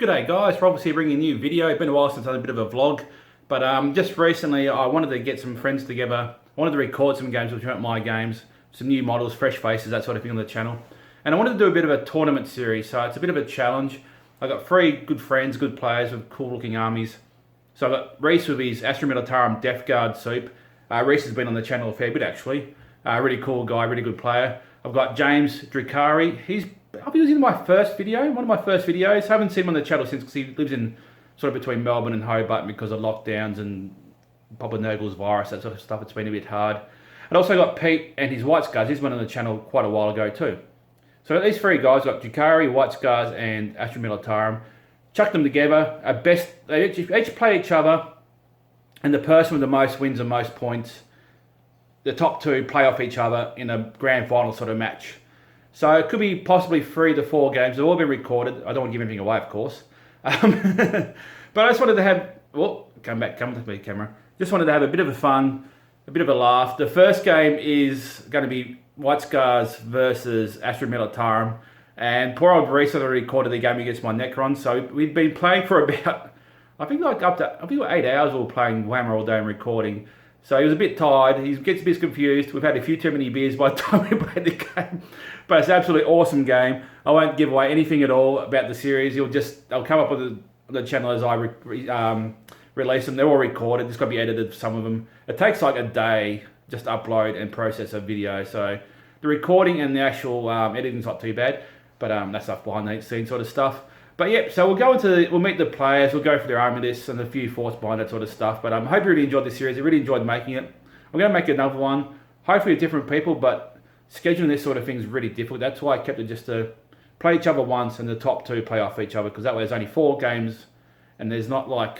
G'day guys, Rolfus here bringing a new video. It's been a while since I've done a bit of a vlog, but just recently I wanted to get some friends together. I wanted to record some games which weren't my games, some new models, fresh faces, that sort of thing on the channel. And I wanted to do a bit of a tournament series, so it's a bit of a challenge. I got 3 good friends, good players with cool looking armies. So I got Reese with his Astra Militarum Death Guard soup. Reese has been on the channel a fair bit actually. Really cool guy, really good player. I've got James Drukhari. I think he was in my first video, one of my first videos. I haven't seen him on the channel since because he lives in sort of between Melbourne and Hobart because of lockdowns and Papa Nurgle's virus, that sort of stuff. It's been a bit hard. And also got Pete and his White Scars. He's been on the channel quite a while ago too. So these 3 guys, got Drukhari, White Scars and Astra Militarum. Chucked them together. They each play each other, and the person with the most wins and most points, the top 2 play off each other in a grand final sort of match. So it could be possibly 3 to 4 games. They've all been recorded. I don't want to give anything away, of course. But I just wanted to have... Well, come to me, camera. Just wanted to have a bit of a fun, a bit of a laugh. The first game is going to be White Scars versus Astra Militarum. And poor old Reese had already recorded the game against my Necron. So we've been playing for about... I think 8 hours we were playing Whammer all day and recording. So he was a bit tired, he gets a bit confused. We've had a few too many beers by the time we played the game. But it's an absolutely awesome game. I won't give away anything at all about the series. I'll come up with the channel as I release them. They're all recorded, just got to be edited for some of them. It takes like a day just to upload and process a video. So the recording and the actual editing's not too bad. But that's stuff behind the scenes sort of stuff. But yep, so we'll meet the players, we'll go for their army lists and a few thoughts behind that sort of stuff. But I hope you really enjoyed this series. I really enjoyed making it. I'm going to make another one, hopefully with different people, but scheduling this sort of thing is really difficult. That's why I kept it just to play each other once and the top 2 play off each other, because that way there's only 4 games and there's not like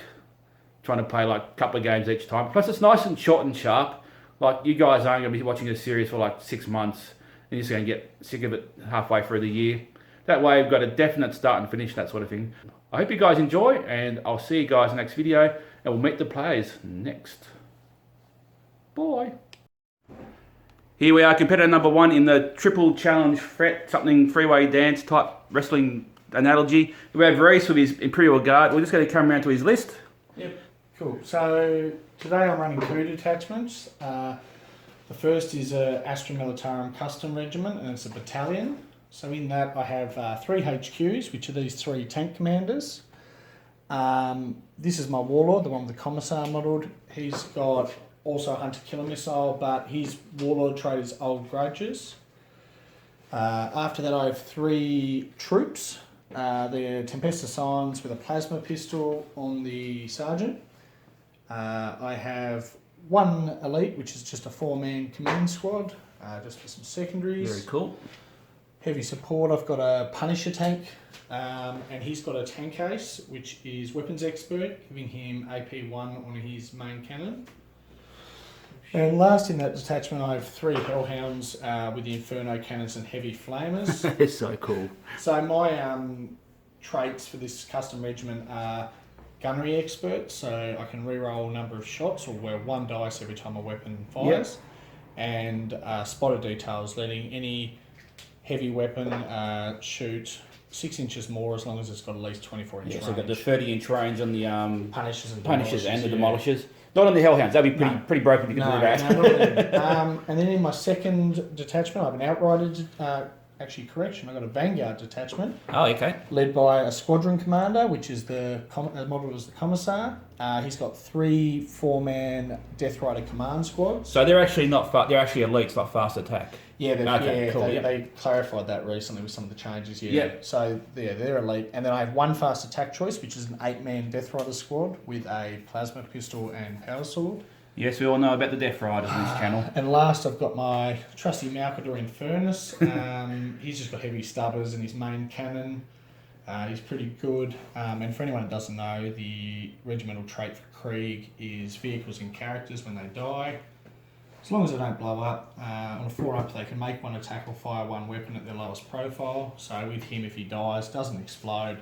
trying to play like a couple of games each time. Plus it's nice and short and sharp. Like you guys aren't going to be watching this series for like 6 months and you're just going to get sick of it halfway through the year. That way we've got a definite start and finish, that sort of thing. I hope you guys enjoy, and I'll see you guys in the next video, and we'll meet the players next. Bye. Here we are, competitor number 1 in the triple challenge fret, something three-way dance type wrestling analogy. We have Reese with his Imperial Guard. We're just going to come around to his list. Yep, cool. So today I'm running 2 detachments. The first is a Astra Militarum Custom Regiment, and it's a battalion. So in that I have 3 HQs, which are these 3 tank commanders. This is my Warlord, the one with the Commissar modelled. He's got also a Hunter Killer Missile, but his Warlord trait is Old Grudges. After that I have 3 troops. They're Tempest Assassins with a Plasma Pistol on the Sergeant. I have 1 Elite, which is just a 4-man command squad, just for some secondaries. Very cool. Heavy support, I've got a Punisher tank, and he's got a tank case, which is Weapons Expert, giving him AP1 on his main cannon. And last in that detachment, I have 3 Hellhounds with the Inferno cannons and heavy flamers. That is so cool. So my traits for this custom regiment are Gunnery Expert, so I can reroll a number of shots, or wear 1 dice every time a weapon fires. Yep. And Spotter Details, letting any heavy weapon shoot 6 inches more as long as it's got at least 24 inch range. So I've got the 30-inch range on the Punishers and the Demolishers. Not on the Hellhounds, that'd be pretty broken to consider that. And then in my second detachment, I have an Outrider, actually correction, I've got a Vanguard Detachment. Oh, okay. Led by a Squadron Commander, which is modelled as the Commissar. He's got 3 4-man Death Rider command squads. So they're actually not they're actually elites, not fast attack. Yeah, cool, they clarified that recently with some of the changes. Yeah. Yep. So they're elite, and then I have 1 fast attack choice, which is an 8-man Death Rider squad with a plasma pistol and power sword. Yes, we all know about the Death Riders on this channel. And last, I've got my trusty Malcador Infernus. He's just got heavy stubbers and his main cannon. He's pretty good. And for anyone that doesn't know, the regimental trait for Krieg is vehicles and characters when they die. As long as they don't blow up, on a 4-up they can make 1 attack or fire 1 weapon at their lowest profile. So with him, if he dies, doesn't explode,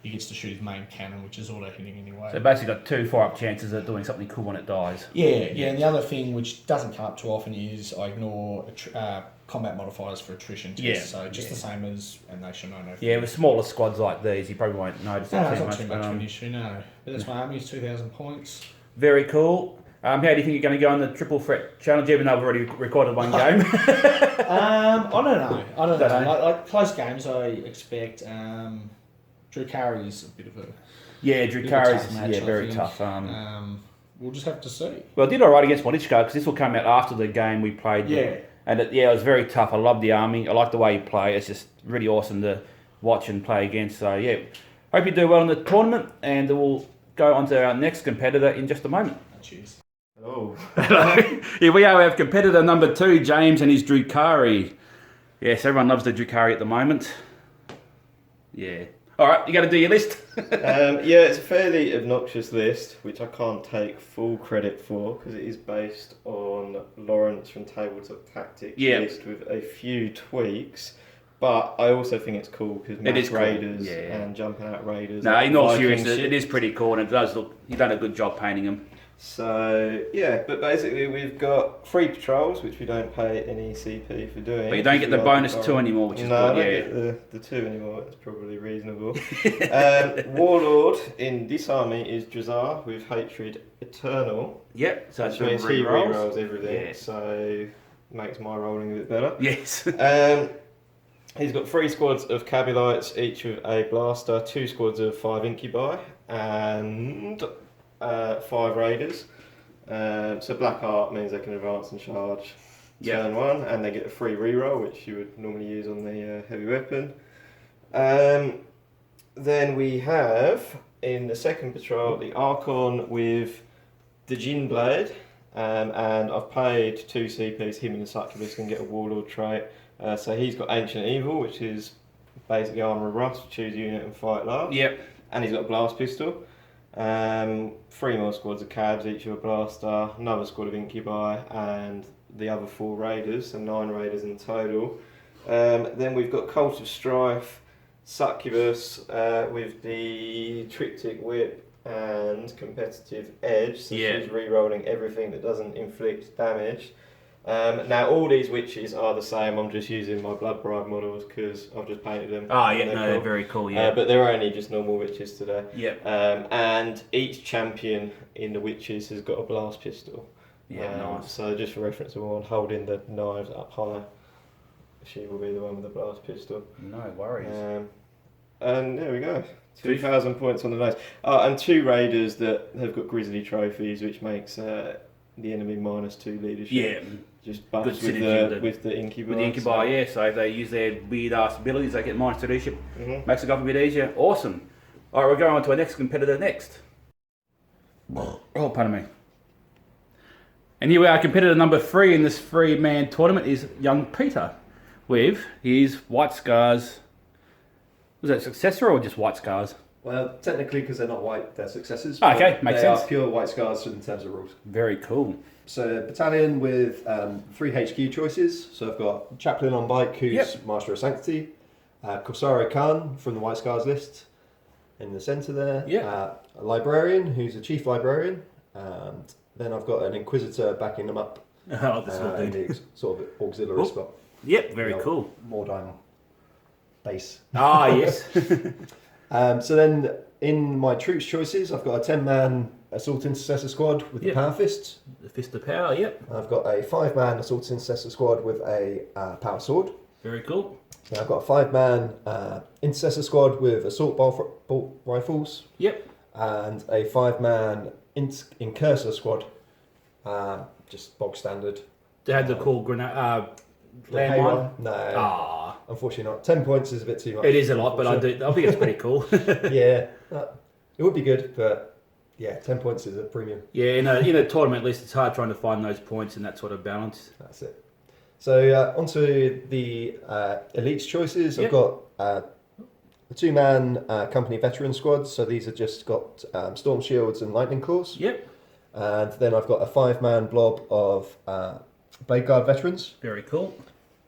he gets to shoot his main cannon, which is auto hitting anyway. So basically got 2 fire-up chances of doing something cool when it dies. Yeah. And the other thing which doesn't come up too often is I ignore combat modifiers for attrition tests. Yeah. So just the same as, and they should know. Yeah, with smaller squads like these, you probably won't notice No, it it's too not much. too much of an issue, no. But that's my army, 2,000 points. Very cool. How do you think you're going to go on the triple threat challenge, even though I've already recorded one game? I don't know. Like close games, I expect. Drukhari is a bit of a Drukhari's very tough. We'll just have to see. Well, I did alright against Monichka because this will come out after the game we played. Yeah. And it was very tough. I love the army. I like the way you play. It's just really awesome to watch and play against. So yeah, hope you do well in the tournament, and we'll go on to our next competitor in just a moment. Cheers. Hello. Here we are. We have competitor number 2, James, and his Drukhari. Yes, everyone loves the Drukhari at the moment. Yeah. All right, you got to do your list. Yeah, it's a fairly obnoxious list, which I can't take full credit for because it is based on Lawrence from Tabletop Tactics list with a few tweaks. But I also think it's cool because mass cool. raiders and jumping out raiders. No, in all seriousness, it is pretty cool, and it does look. You've done a good job painting them. So yeah, but basically we've got 3 patrols, which we don't pay any CP for doing. But you don't get the bonus 2 anymore, which is good. No, I don't get the 2 anymore. That's probably reasonable. Warlord in this army is Drazar with Hatred Eternal. Yep. So which means he rerolls everything. So makes my rolling a bit better. Yes. He's got 3 squads of Kabylites, each with a blaster, 2 squads of 5 incubi, and 5 raiders. So Black Art means they can advance and charge turn 1, and they get a free reroll, which you would normally use on the heavy weapon. Then we have in the second patrol the Archon with the Jin Blade, and I've paid 2 CPs. Him and the Succubus can get a Warlord trait. So he's got Ancient Evil, which is basically Armour of Rust, choose unit and fight last. Yep. And he's got a Blast Pistol. 3 more squads of Cabs, each with a Blaster, another squad of Incubi, and the other 4 Raiders, so 9 Raiders in total. Then we've got Cult of Strife, Succubus with the Triptych Whip and Competitive Edge, so she's re-rolling everything that doesn't inflict damage. Now all these witches are the same. I'm just using my Blood Bride models because I've just painted them. Oh yeah, they're very cool. Yeah, but they're only just normal witches today. Yep. And each champion in the witches has got a blast pistol. Yeah, nice. So just for reference, everyone holding the knives up high. She will be the one with the blast pistol. No worries. And there we go. 2,000 points on the nose. And 2 raiders that have got grizzly trophies, which makes the enemy -2 leadership. Yeah. Just buffs with the incubi. With the incubi, yeah. So if they use their weird ass abilities, they get -2 leadership. Makes the job a bit easier. Awesome. All right, we're going on to our next competitor next. Oh, pardon me. And here we are, competitor number 3 in this 3-man tournament is young Peter with his White Scars. Was that successor or just White Scars? Well, technically, because they're not white, they're successors. Okay, makes sense. They are pure White Scars in terms of rules. Very cool. So, battalion with 3 HQ choices. So, I've got Chaplain on Bike, who's Master of Sanctity. Korsaro Khan from the White Scars list in the centre there. A Librarian, who's a Chief Librarian. And then I've got an Inquisitor backing them up. Oh, this will in the sort of auxiliary spot. Yep, very cool. Mordheim base. Ah, yes. So then, in my troops choices, I've got a 10-man Assault Intercessor Squad with the Power Fist. The Fist of Power, yep. I've got a 5-man Assault Intercessor Squad with a Power Sword. Very cool. I've got a 5-man Intercessor Squad with Assault Bolt Rifles. Yep. And a 5-man Incursor Squad, just bog standard. They had the cool grenade, landmine? No. Unfortunately not. 10 points is a bit too much. It is a lot, but I think it's pretty cool. Yeah, it would be good, but yeah, 10 points is a premium. Yeah, in a tournament list, it's hard trying to find those points and that sort of balance. That's it. So onto the elites choices. I've got a 2-man company veteran squad. So these have just got storm shields and lightning claws. Yep. And then I've got a 5-man blob of Blade Guard veterans. Very cool.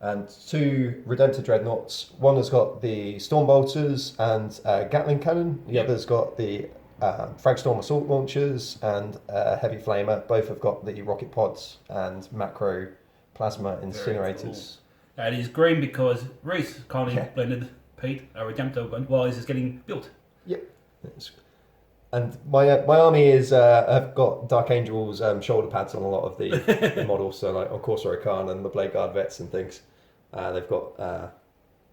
and 2 Redemptor Dreadnoughts. One has got the Storm Bolters and Gatling Cannon. The other's got the Fragstorm Assault Launchers and Heavy Flamer. Both have got the rocket pods and macro plasma incinerators. Cool. It is green because Reese kindly blended Pete a Redemptor while he's just getting built. Yep. And my army is I've got Dark Angel's shoulder pads on a lot of the models, so like on Corsair Khan and the Blade Guard vets and things. They've got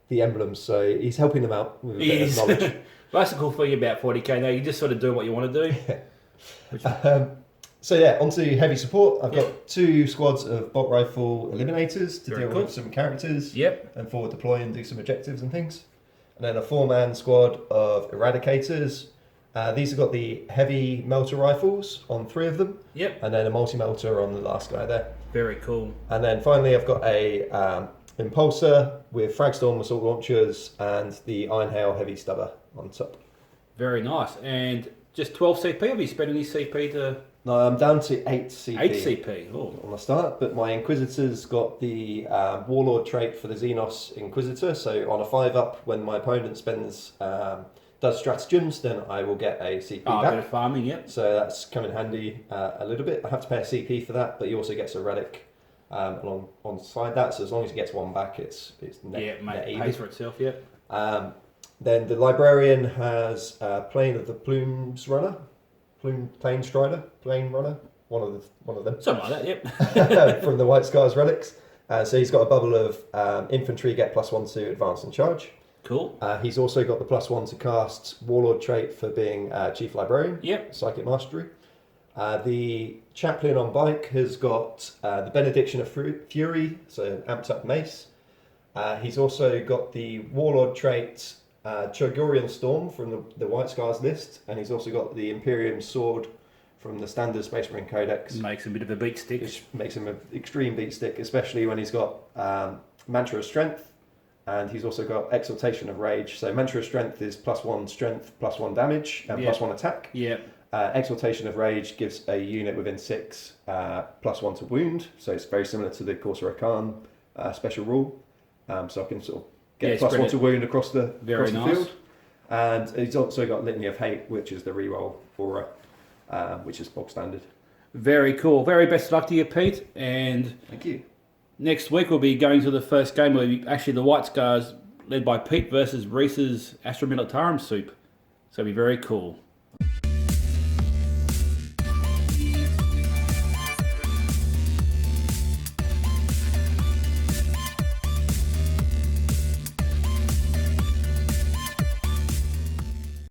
the emblems, so he's helping them out with a bit of knowledge. That's the cool thing about 40k. Now you just sort of do what you want to do. So yeah, onto heavy support. I've got 2 squads of bolt rifle eliminators to deal with some characters. And forward deploy and do some objectives and things. And then a 4-man squad of eradicators. These have got the heavy melter rifles on 3 of them. And then a multi-melter on the last guy there. Very cool. And then finally I've got a impulsor with Fragstorm assault launchers and the Iron Hail heavy stubber on top. Very nice. And just 12 CP? Have you spent any CP to... No, I'm down to 8 CP. 8 CP, on the start, but my Inquisitor's got the Warlord trait for the Xenos Inquisitor, so on a 5-up, when my opponent does stratagems, then I will get a CP back. A bit of farming, yep. So that's come in handy a little bit. I have to pay a CP for that, but he also gets a relic alongside that, so as long as he gets 1 back, it's net even. Pays for itself, yep. Then the Librarian has Plane of the Plumes Runner. Plane Strider, Plane Runner, one of them. Something like that, yep. From the White Scars relics. So he's got a bubble of infantry get +1 to advance and charge. Cool. He's also got the +1 to cast Warlord trait for being Chief Librarian. Yep. Psychic Mastery. The Chaplain on bike has got the Benediction of Fury, so amped up mace. He's also got the Warlord trait Chogorian Storm from the White Scars list, and he's also got the Imperium Sword from the standard Space Marine Codex. Makes him a bit of a beat stick. Which makes him an extreme beat stick, especially when he's got Mantra of Strength, and he's also got Exaltation of Rage. So Mantra of Strength is +1 strength, +1 damage, and +1 attack. Exaltation of Rage gives a unit within 6 +1 to wound, so it's very similar to the Corsair Khan special rule. So I can sort of get +1 to wound across the field. And he's also got Litany of Hate, which is the reroll aura, which is bog standard. Very cool. Very best of luck to you, Pete. And thank you. Next week we'll be going to the first game where actually the White Scars led by Pete versus Reese's Astra Militarum soup. So it'll be very cool.